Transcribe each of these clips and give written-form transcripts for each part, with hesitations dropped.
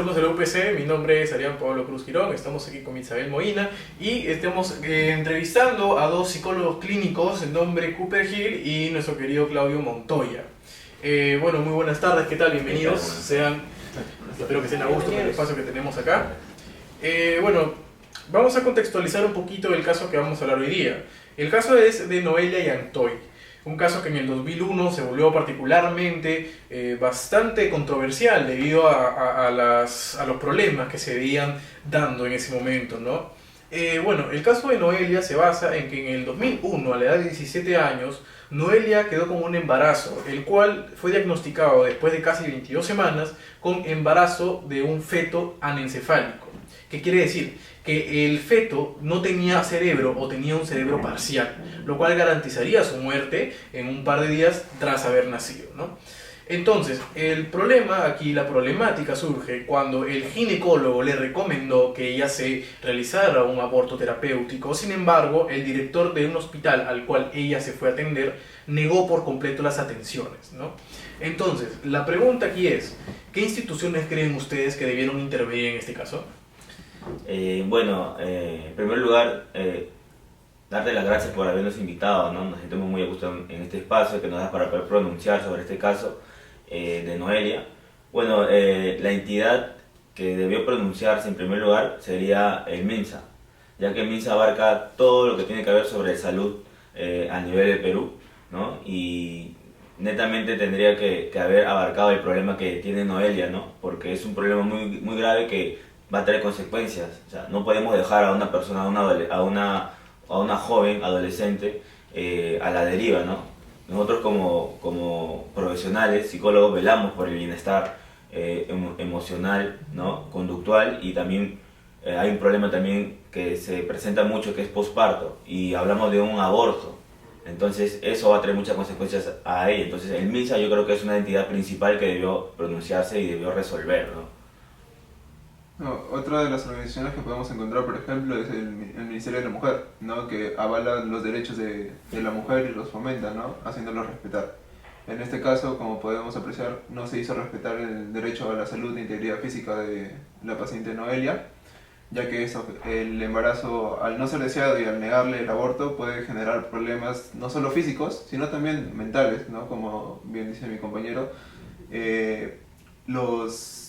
alumnos de la UPC, mi nombre es Arián Pablo Cruz Girón, estamos aquí con Isabel Moina y estamos entrevistando a dos psicólogos clínicos, el nombre Cooper Hill y nuestro querido Claudio Montoya. Bueno, muy buenas tardes, ¿qué tal? Bienvenidos, espero que estén a gusto con el espacio que tenemos acá. Bueno, vamos a contextualizar un poquito el caso que vamos a hablar hoy día. El caso es de Noelia Yantoy. Un caso que en el 2001 se volvió particularmente bastante controversial debido a los problemas que se veían dando en ese momento, ¿no? Bueno, el caso de Noelia se basa en que en el 2001, a la edad de 17 años, Noelia quedó con un embarazo, el cual fue diagnosticado después de casi 22 semanas con embarazo de un feto anencefálico. ¿Qué quiere decir? Que el feto no tenía cerebro o tenía un cerebro parcial, lo cual garantizaría su muerte en un par de días tras haber nacido, ¿no? Entonces, el problema aquí, la problemática surge cuando el ginecólogo le recomendó que ella se realizara un aborto terapéutico. Sin embargo, el director de un hospital al cual ella se fue a atender negó por completo las atenciones, ¿no? Entonces, la pregunta aquí es, ¿qué instituciones creen ustedes que debieron intervenir en este caso? En primer lugar, darte las gracias por habernos invitado, ¿no? Nos sentimos muy a gusto en este espacio que nos da para poder pronunciar sobre este caso de Noelia. Bueno, la entidad que debió pronunciarse en primer lugar sería el MINSA, ya que el MINSA abarca todo lo que tiene que ver sobre salud a nivel de Perú, ¿no? Y netamente tendría que haber abarcado el problema que tiene Noelia, ¿no? Porque es un problema muy grave que va a tener consecuencias. O sea, no podemos dejar a una persona, a una joven adolescente a la deriva, ¿no? Nosotros como profesionales, psicólogos, velamos por el bienestar emocional, ¿no? Conductual, y también hay un problema también que se presenta mucho, que es posparto, y hablamos de un aborto. Entonces eso va a tener muchas consecuencias a ella. Entonces el MINSA yo creo que es una entidad principal que debió pronunciarse y debió resolver, ¿no? No, otra de las organizaciones que podemos encontrar, por ejemplo, es el Ministerio de la Mujer, ¿no? Que avala los derechos de la mujer y los fomenta, ¿no? Haciéndolos respetar. En este caso, como podemos apreciar, no se hizo respetar el derecho a la salud e integridad física de la paciente Noelia, ya que el embarazo, al no ser deseado y al negarle el aborto, puede generar problemas no solo físicos, sino también mentales, ¿no? Como bien dice mi compañero, los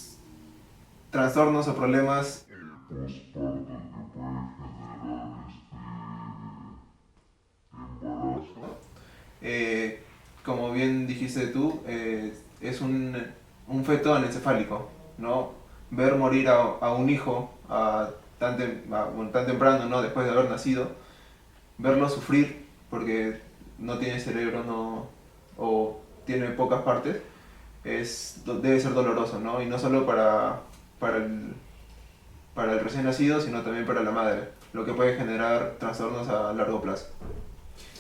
trastornos o problemas como bien dijiste tú, es un feto anencefálico, ¿no? Ver morir a un hijo tan temprano, ¿no? Después de haber nacido, verlo sufrir porque no tiene cerebro, o tiene pocas partes, debe ser doloroso, ¿no? Y no solo para el recién nacido, sino también para la madre, lo que puede generar trastornos a largo plazo.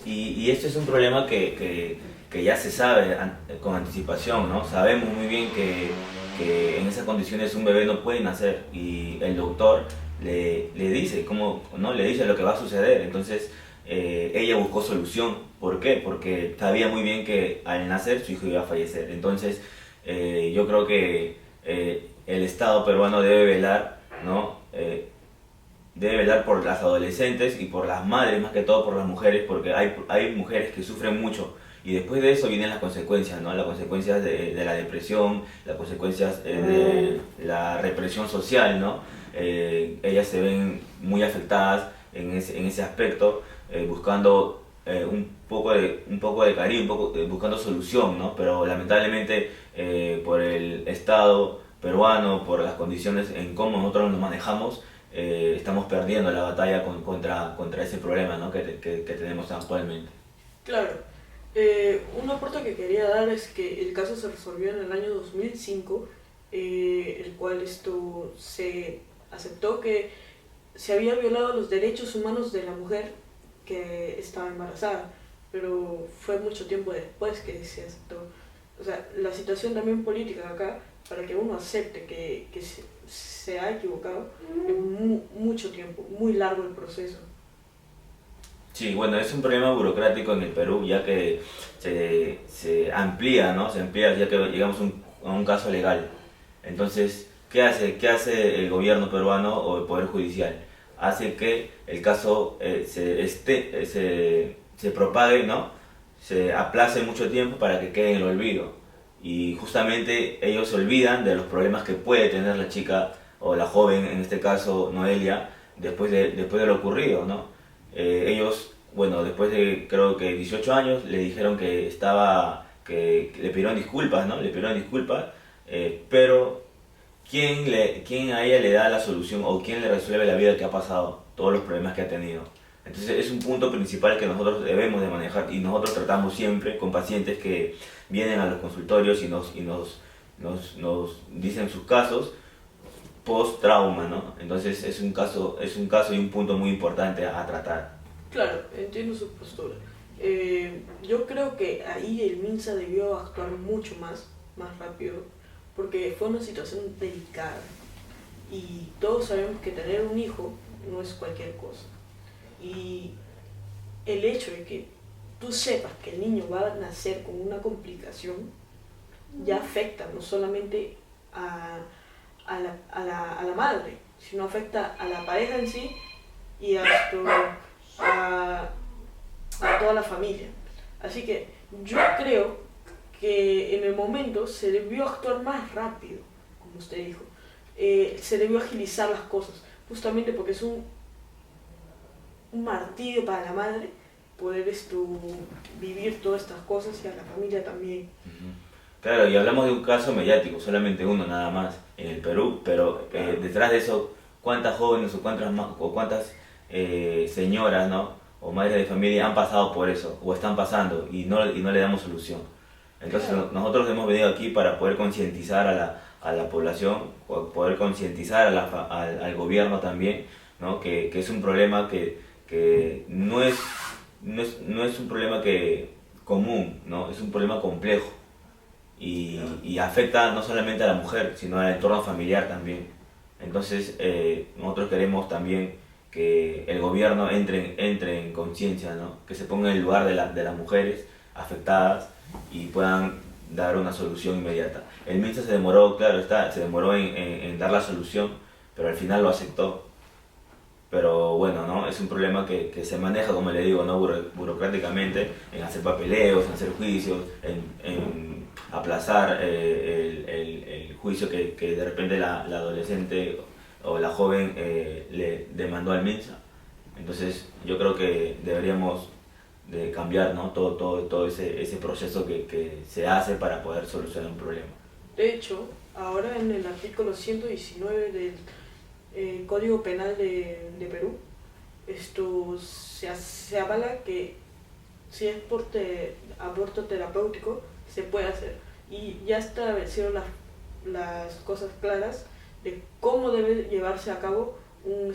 Y este es un problema que ya se sabe con anticipación, ¿no? Sabemos muy bien que en esas condiciones un bebé no puede nacer, y el doctor le dice cómo, ¿no? Le dice lo que va a suceder. Entonces ella buscó solución. ¿Por qué? Porque sabía muy bien que al nacer su hijo iba a fallecer. Entonces yo creo que el Estado peruano debe velar, ¿no? Debe velar por las adolescentes y por las madres, más que todo por las mujeres, porque hay mujeres que sufren mucho, y después de eso vienen las consecuencias, ¿no? Las consecuencias de la depresión, las consecuencias de la represión social, ¿no? Ellas se ven muy afectadas en ese aspecto, buscando un poco de cariño, buscando solución, ¿no? Pero lamentablemente por el Estado peruano, por las condiciones en cómo nosotros nos manejamos, estamos perdiendo la batalla contra ese problema, ¿no? que tenemos actualmente. Claro. Un aporte que quería dar es que el caso se resolvió en el año 2005, el cual se aceptó que se había violado los derechos humanos de la mujer que estaba embarazada, pero fue mucho tiempo después que se aceptó. O sea, la situación también política acá, para que uno acepte que se ha equivocado, es mucho tiempo, muy largo el proceso. Sí, bueno, es un problema burocrático en el Perú, ya que se amplía, ¿no? Se amplía ya que llegamos a un caso legal. Entonces, ¿Qué hace el gobierno peruano o el Poder Judicial? Hace que el caso se propague, ¿no? Se aplace mucho tiempo para que quede en el olvido. Y justamente ellos se olvidan de los problemas que puede tener la chica o la joven, en este caso Noelia, después de lo ocurrido, ¿no? Ellos, bueno, después de creo que 18 años, le dijeron que le pidieron disculpas, ¿no? Le pidieron disculpas, pero ¿quién a ella le da la solución o quién le resuelve la vida que ha pasado, todos los problemas que ha tenido? Entonces es un punto principal que nosotros debemos de manejar y nosotros tratamos siempre con pacientes que vienen a los consultorios y nos dicen sus casos post-trauma, ¿no? Entonces es un caso y un punto muy importante a tratar. Claro, entiendo su postura. Yo creo que ahí el MINSA debió actuar mucho más rápido, porque fue una situación delicada. Y todos sabemos que tener un hijo no es cualquier cosa. Y el hecho de que tú sepas que el niño va a nacer con una complicación ya afecta no solamente a la madre, sino afecta a la pareja en sí y a toda la familia. Así que yo creo que en el momento se debió actuar más rápido, como usted dijo. Se debió agilizar las cosas, justamente porque es un martirio para la madre poder vivir todas estas cosas y a la familia también. Claro, y hablamos de un caso mediático, solamente uno nada más en el Perú, pero detrás de eso, ¿cuántas jóvenes o cuántas señoras, ¿no? O madres de familia han pasado por eso, o están pasando, y no le damos solución? Entonces nosotros hemos venido aquí para poder concientizar a la población, poder concientizar al gobierno también, ¿no? Que es un problema que no es un problema común, ¿no? Es un problema complejo y afecta no solamente a la mujer, sino al entorno familiar también. Entonces nosotros queremos también que el gobierno entre en conciencia, ¿no? Que se ponga en el lugar de las mujeres afectadas y puedan dar una solución inmediata. El MINSA se demoró, claro se demoró en dar la solución, pero al final lo aceptó. Pero bueno, ¿no? Es un problema que se maneja, como le digo, ¿no? Burocráticamente, en hacer papeleos, en hacer juicios, en aplazar el juicio que de repente la adolescente o la joven le demandó al MINSA. Entonces yo creo que deberíamos de cambiar, ¿no? todo ese proceso que se hace para poder solucionar un problema. De hecho, ahora en el artículo 119 del Código Penal de Perú, se avala que si es por aborto terapéutico se puede hacer, y ya establecieron las cosas claras de cómo debe llevarse a cabo un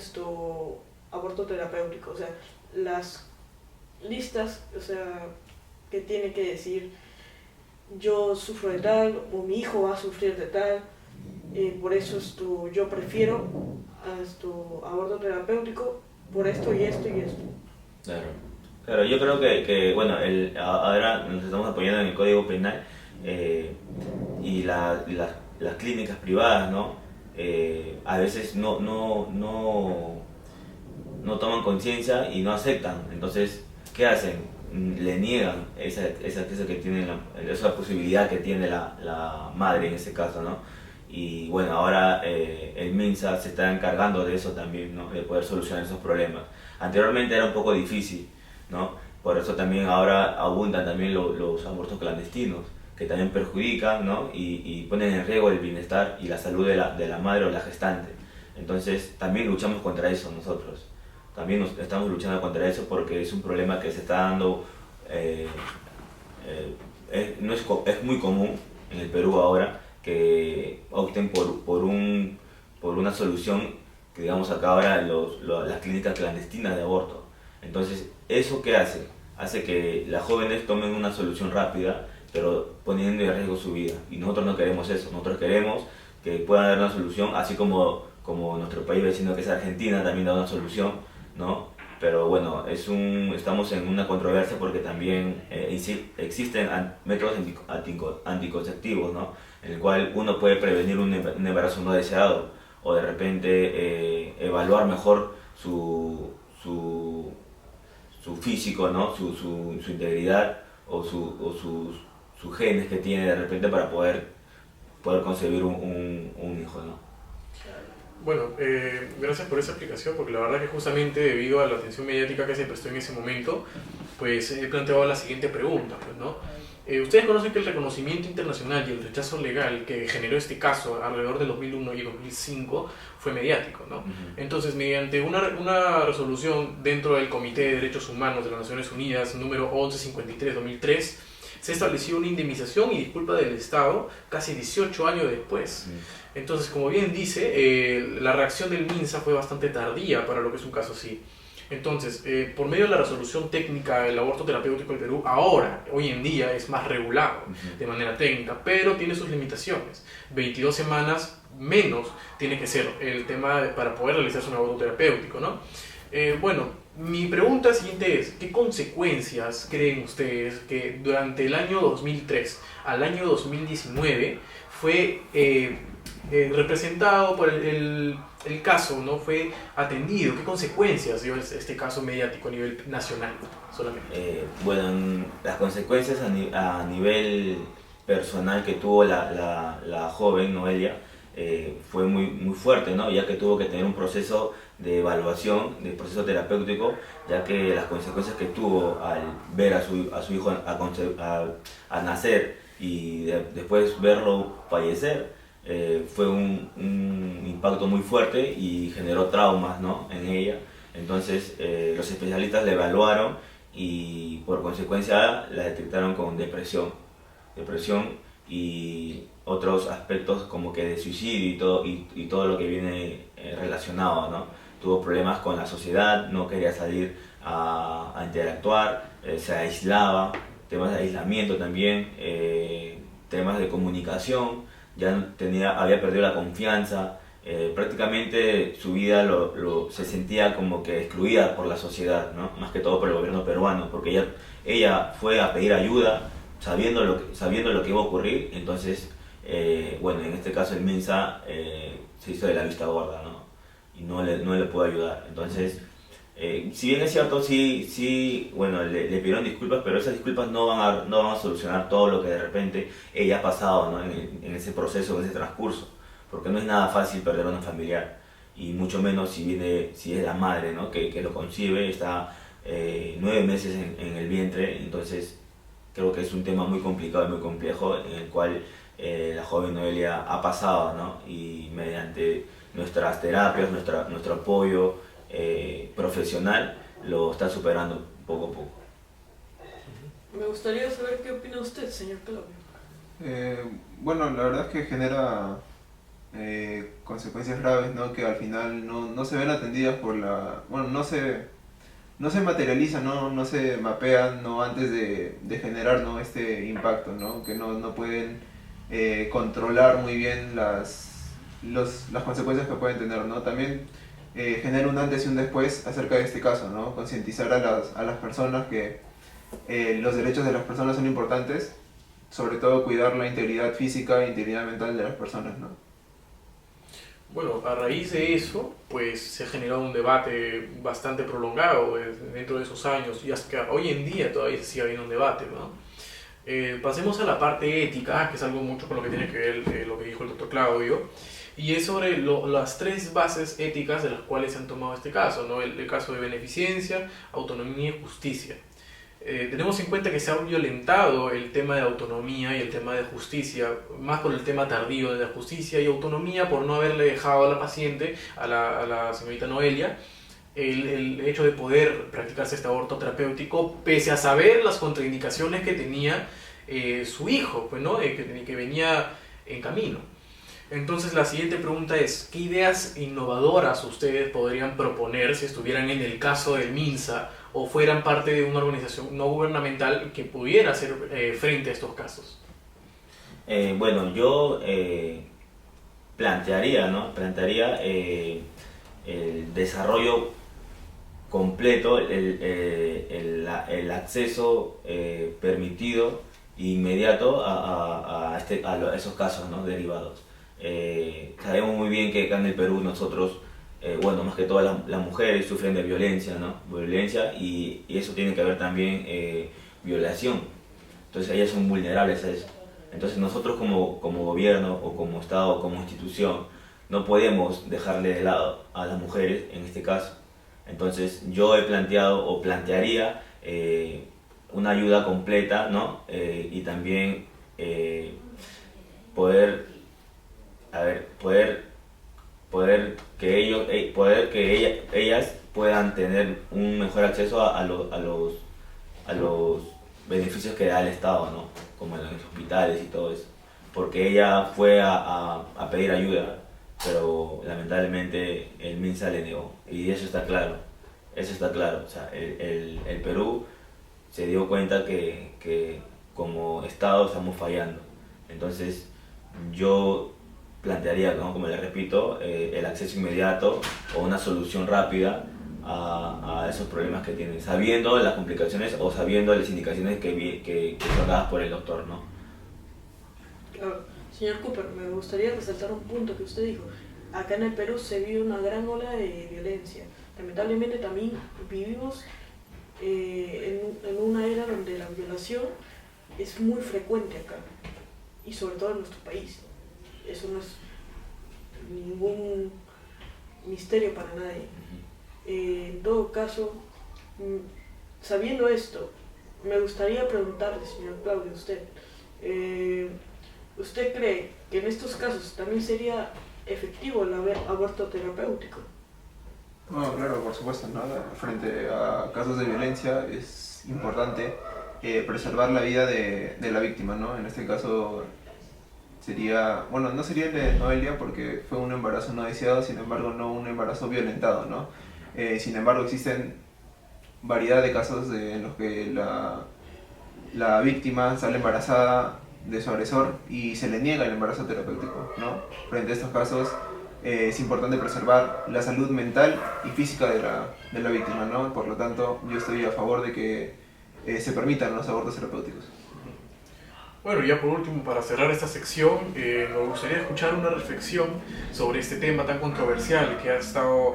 aborto terapéutico. O sea, las listas, o sea, que tiene que decir yo sufro de tal o mi hijo va a sufrir de tal, por eso yo prefiero aborto terapéutico por esto y esto y esto. Claro, yo creo que bueno, ahora nos estamos apoyando en el Código Penal y las clínicas privadas, ¿no? A veces no toman conciencia y no aceptan. Entonces, ¿qué hacen? Le niegan esa posibilidad que tiene la madre en ese caso, ¿no? Y bueno, ahora el MINSA se está encargando de eso también, ¿no? De poder solucionar esos problemas. Anteriormente era un poco difícil, ¿no? Por eso también ahora abundan también los abortos clandestinos, que también perjudican, ¿no? Y ponen en riesgo el bienestar y la salud de la madre o la gestante. Entonces también luchamos contra eso nosotros. También estamos luchando contra eso porque es un problema que se está dando, es muy común en el Perú ahora que opten por una solución que, digamos, acá ahora las clínicas clandestinas de aborto. Entonces, ¿eso qué hace? Hace que las jóvenes tomen una solución rápida, pero poniendo en riesgo su vida. Y nosotros no queremos eso. Nosotros queremos que puedan dar una solución, así como nuestro país vecino, que es Argentina, también da una solución, ¿no? pero bueno, estamos en una controversia porque también existen métodos anticonceptivos, ¿no? En el cual uno puede prevenir un embarazo no deseado o de repente evaluar mejor su físico, ¿no? Su integridad o sus genes que tiene de repente para poder concebir un hijo, ¿no? Bueno, gracias por esa explicación, porque la verdad que justamente debido a la atención mediática que se prestó en ese momento, pues he planteado la siguiente pregunta, pues, ¿no? Ustedes conocen que el reconocimiento internacional y el rechazo legal que generó este caso alrededor del 2001 y 2005 fue mediático, ¿no? Entonces, mediante una resolución dentro del Comité de Derechos Humanos de las Naciones Unidas, número 1153-2003, se estableció una indemnización y disculpa del Estado casi 18 años después. Entonces, como bien dice, la reacción del MINSA fue bastante tardía para lo que es un caso así. Entonces, por medio de la resolución técnica del aborto terapéutico en Perú, hoy en día, es más regulado de manera técnica, pero tiene sus limitaciones. 22 semanas menos tiene que ser el tema para poder realizarse un aborto terapéutico, ¿no? Bueno, mi pregunta siguiente es, ¿qué consecuencias creen ustedes que durante el año 2003 al año 2019 fue representado por el caso, ¿no? Fue atendido? ¿Qué consecuencias dio este caso mediático a nivel nacional solamente? Bueno, las consecuencias a nivel personal que tuvo la joven Noelia fue muy fuerte, ¿no? Ya que tuvo que tener un proceso de evaluación, de proceso terapéutico, ya que las consecuencias que tuvo al ver a su hijo a nacer y después verlo fallecer, fue un impacto muy fuerte y generó traumas, ¿no? En ella. Entonces los especialistas la evaluaron y por consecuencia la detectaron con depresión y otros aspectos como que de suicidio y todo lo que viene relacionado, ¿no? Tuvo problemas con la sociedad, no quería salir a interactuar, se aislaba, temas de aislamiento también, temas de comunicación, había perdido la confianza, prácticamente su vida se sentía como que excluida por la sociedad, ¿no? Más que todo por el gobierno peruano, porque ella fue a pedir ayuda sabiendo lo que iba a ocurrir. Entonces, bueno, en este caso el MINSA se hizo de la vista gorda, ¿no? Y no le pudo ayudar. Entonces, si bien es cierto, sí, bueno, le pidieron disculpas, pero esas disculpas no van a solucionar todo lo que de repente ella ha pasado, ¿no? en ese proceso, en ese transcurso, porque no es nada fácil perder a un familiar, y mucho menos si es la madre, ¿no? que lo concibe, está 9 meses en el vientre. Entonces creo que es un tema muy complicado y muy complejo en el cual la joven Noelia ha pasado, ¿no? Y mediante nuestras terapias, nuestro apoyo profesional, lo está superando poco a poco. Me gustaría saber qué opina usted, señor Claudio. Bueno, la verdad es que genera consecuencias graves, ¿no? Que al final no se ven atendidas bueno, no se materializan, no se mapean, ¿no? Antes de generar, ¿no? Este impacto, ¿no? Que no pueden controlar muy bien las consecuencias que pueden tener, ¿no? También genera un antes y un después acerca de este caso, ¿no? Concientizar a las personas que los derechos de las personas son importantes, sobre todo cuidar la integridad física e integridad mental de las personas, ¿no? Bueno, a raíz de eso, pues se ha generado un debate bastante prolongado dentro de esos años, y hasta hoy en día todavía sigue habiendo un debate, ¿no? Pasemos a la parte ética, que es algo mucho con lo que tiene que ver lo que dijo el doctor Claudio, y es sobre las 3 bases éticas de las cuales se han tomado este caso, ¿no? El caso de beneficencia, autonomía y justicia. Tenemos en cuenta que se ha violentado el tema de autonomía y el tema de justicia, más por el tema tardío de la justicia y autonomía, por no haberle dejado a la paciente, a la señorita Noelia, el hecho de poder practicarse este aborto terapéutico, pese a saber las contraindicaciones que tenía su hijo, pues, ¿no? que venía en camino. Entonces la siguiente pregunta es, ¿qué ideas innovadoras ustedes podrían proponer si estuvieran en el caso del MINSA o fueran parte de una organización no gubernamental que pudiera hacer frente a estos casos? Bueno, yo plantearía el desarrollo completo el acceso permitido e inmediato a esos casos, ¿no? Derivados. Sabemos muy bien que acá en el Perú nosotros, bueno, más que todas las mujeres sufren de violencia, ¿no? Violencia y eso tiene que ver también violación. Entonces ellas son vulnerables a eso. Entonces nosotros como gobierno o como Estado o como institución no podemos dejarle de lado a las mujeres en este caso. Entonces yo he planteado o plantearía una ayuda completa, ¿no? Y también poder que ellas puedan tener un mejor acceso a los beneficios que da el Estado, ¿no? Como en los hospitales y todo eso. Porque ella fue a pedir ayuda, pero lamentablemente el MINSA le negó. Y eso está claro. O sea, el Perú se dio cuenta que como Estado estamos fallando. Entonces yo plantearía, ¿no? Como le repito, el acceso inmediato o una solución rápida a esos problemas que tienen, sabiendo las complicaciones o sabiendo las indicaciones que son dadas por el doctor, ¿no? Claro. Señor Cooper, me gustaría resaltar un punto que usted dijo. Acá en el Perú se vive una gran ola de violencia. Lamentablemente también vivimos en una era donde la violación es muy frecuente acá, y sobre todo en nuestro país. Eso no es ningún misterio para nadie. En todo caso, sabiendo esto, me gustaría preguntarle, señor Claudio, ¿usted cree que en estos casos también sería efectivo el aborto terapéutico? No, claro, por supuesto, ¿no? Frente a casos de violencia es importante preservar la vida de la víctima, ¿no? En este caso sería, bueno, no sería el de Noelia porque fue un embarazo no deseado, sin embargo no un embarazo violentado, ¿no? Sin embargo existen variedad de casos en los que la víctima sale embarazada de su agresor y se le niega el embarazo terapéutico, ¿no? Frente a estos casos es importante preservar la salud mental y física de la víctima, ¿no? Por lo tanto, yo estoy a favor de que se permitan los abortos terapéuticos. Bueno, ya por último, para cerrar esta sección, me gustaría escuchar una reflexión sobre este tema tan controversial que ha estado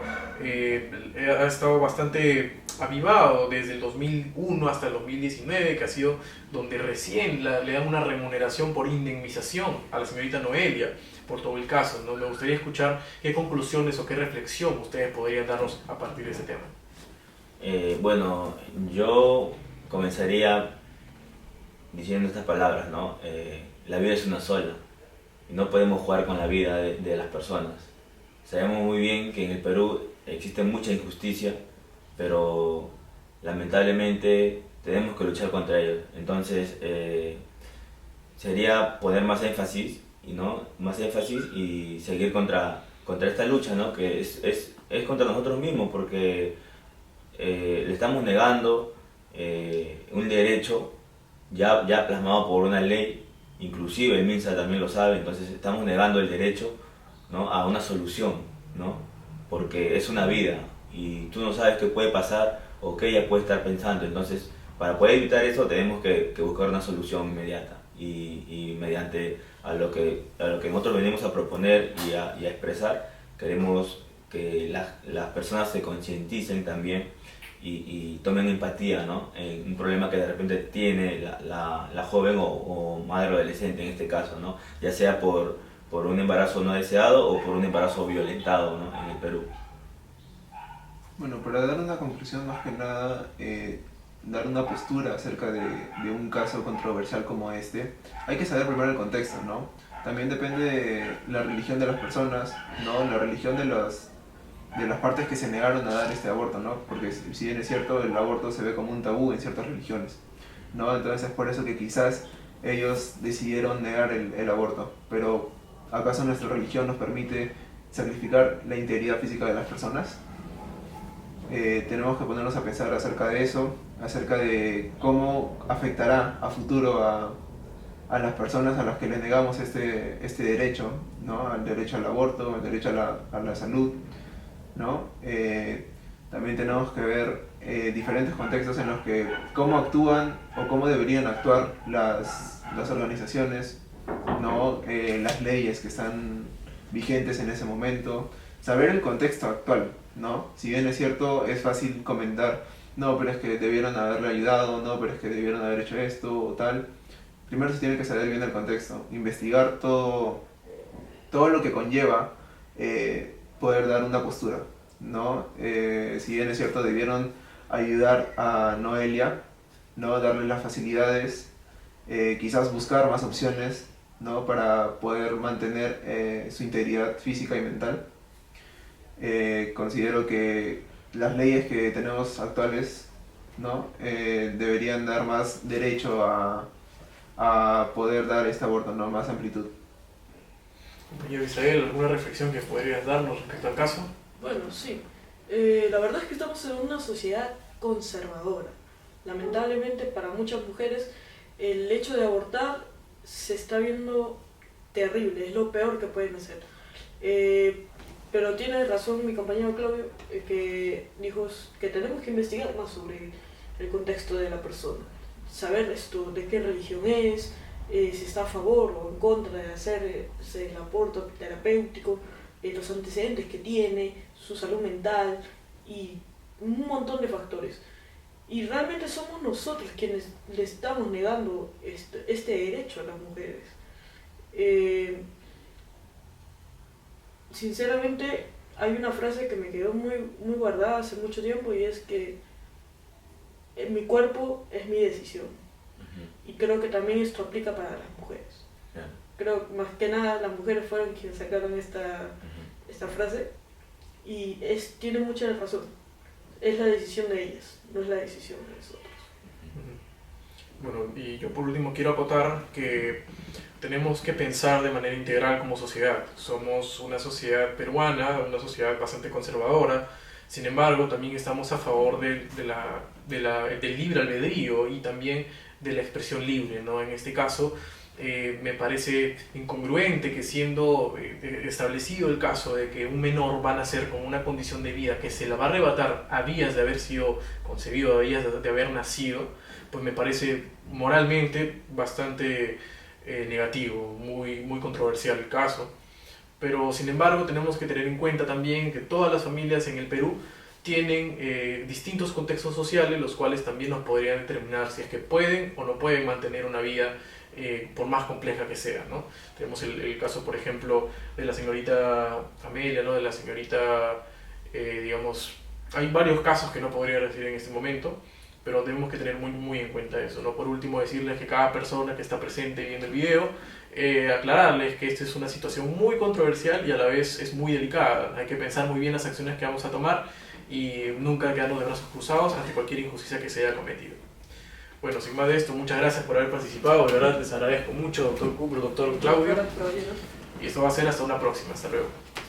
bastante avivado desde el 2001 hasta el 2019, que ha sido donde recién le dan una remuneración por indemnización a la señorita Noelia por todo el caso, ¿no? Me gustaría escuchar qué conclusiones o qué reflexión ustedes podrían darnos a partir de ese tema. Bueno, yo comenzaría diciendo estas palabras, ¿no? La vida es una sola y no podemos jugar con la vida de las personas. Sabemos muy bien que en el Perú existe mucha injusticia, pero lamentablemente tenemos que luchar contra ello. Entonces sería poner más énfasis y seguir contra esta lucha, ¿no? Que es contra nosotros mismos, porque le estamos negando un derecho ya plasmado por una ley, inclusive el MINSA también lo sabe. Entonces estamos negando el derecho, ¿no? A una solución, ¿no? Porque es una vida y tú no sabes qué puede pasar o qué ella puede estar pensando. Entonces, para poder evitar eso tenemos que buscar una solución inmediata y mediante a lo que nosotros venimos a proponer y a expresar, queremos que las personas se concienticen también y tomen empatía, ¿no? En un problema que de repente tiene la joven o madre adolescente en este caso, ¿no? Ya sea por un embarazo no deseado o por un embarazo violentado, ¿no? En el Perú. Bueno, para dar una conclusión más que nada, dar una postura acerca de un caso controversial como este, hay que saber primero el contexto, ¿no? También depende de la religión de las personas, ¿no? La religión de las partes que se negaron a dar este aborto, ¿no? Porque si bien es cierto, el aborto se ve como un tabú en ciertas religiones, ¿no? Entonces es por eso que quizás ellos decidieron negar el aborto. Pero ¿acaso nuestra religión nos permite sacrificar la integridad física de las personas? Tenemos que ponernos a pensar acerca de eso, acerca de cómo afectará a futuro a las personas a las que les negamos este derecho, ¿no? El derecho al aborto, el derecho a la salud, ¿no? también tenemos que ver diferentes contextos en los que cómo actúan o cómo deberían actuar las organizaciones, ¿no? Las leyes que están vigentes en ese momento, saber el contexto actual, ¿no? Si bien es cierto, es fácil comentar, no, pero es que debieron haberle ayudado, no, pero es que debieron haber hecho esto o tal. Primero se tiene que saber bien el contexto, investigar todo lo que conlleva poder dar una postura, ¿no? Si bien es cierto, debieron ayudar a Noelia, ¿no? Darle las facilidades, quizás buscar más opciones, ¿no? Para poder mantener su integridad física y mental. Considero que las leyes que tenemos actuales, ¿no? Deberían dar más derecho a poder dar este aborto, ¿no? Más amplitud. Compañero Israel, ¿alguna reflexión que podrías darnos respecto al caso? Bueno, sí. La verdad es que estamos en una sociedad conservadora. Lamentablemente para muchas mujeres el hecho de abortar se está viendo terrible, es lo peor que pueden hacer. Pero tiene razón mi compañero Claudio, que dijo que tenemos que investigar más sobre el contexto de la persona. Saber esto, de qué religión es, si está a favor o en contra de hacer el aborto terapéutico, los antecedentes que tiene, su salud mental y un montón de factores. Y realmente somos nosotros quienes le estamos negando este derecho a las mujeres. Sinceramente, hay una frase que me quedó muy guardada hace mucho tiempo y es que mi cuerpo es mi decisión. Y creo que también esto aplica para las mujeres. Yeah. Creo que más que nada las mujeres fueron quienes sacaron esta frase y tiene mucha razón. Es la decisión de ellas, no es la decisión de nosotros. Bueno, y yo por último quiero acotar que tenemos que pensar de manera integral como sociedad. Somos una sociedad peruana, una sociedad bastante conservadora. Sin embargo, también estamos a favor del libre albedrío y también de la expresión libre, ¿no? En este caso, me parece incongruente que siendo establecido el caso de que un menor va a nacer con una condición de vida que se la va a arrebatar a días de haber sido concebido, a días de haber nacido, pues me parece moralmente bastante negativo, muy controversial el caso. Pero sin embargo tenemos que tener en cuenta también que todas las familias en el Perú tienen distintos contextos sociales, los cuales también nos podrían determinar si es que pueden o no pueden mantener una vida por más compleja que sea, ¿no? Tenemos el caso, por ejemplo, de la señorita Amelia, ¿no? De la señorita, digamos, hay varios casos que no podría decir en este momento, pero tenemos que tener muy en cuenta eso, ¿no? Por último, decirles que cada persona que está presente viendo el video, aclararles que esta es una situación muy controversial y a la vez es muy delicada. Hay que pensar muy bien las acciones que vamos a tomar y nunca quedarnos de brazos cruzados ante cualquier injusticia que se haya cometido. Bueno, sin más de esto, muchas gracias por haber participado, de verdad les agradezco mucho, doctor Cooper, doctor Claudio, y esto va a ser hasta una próxima, hasta luego.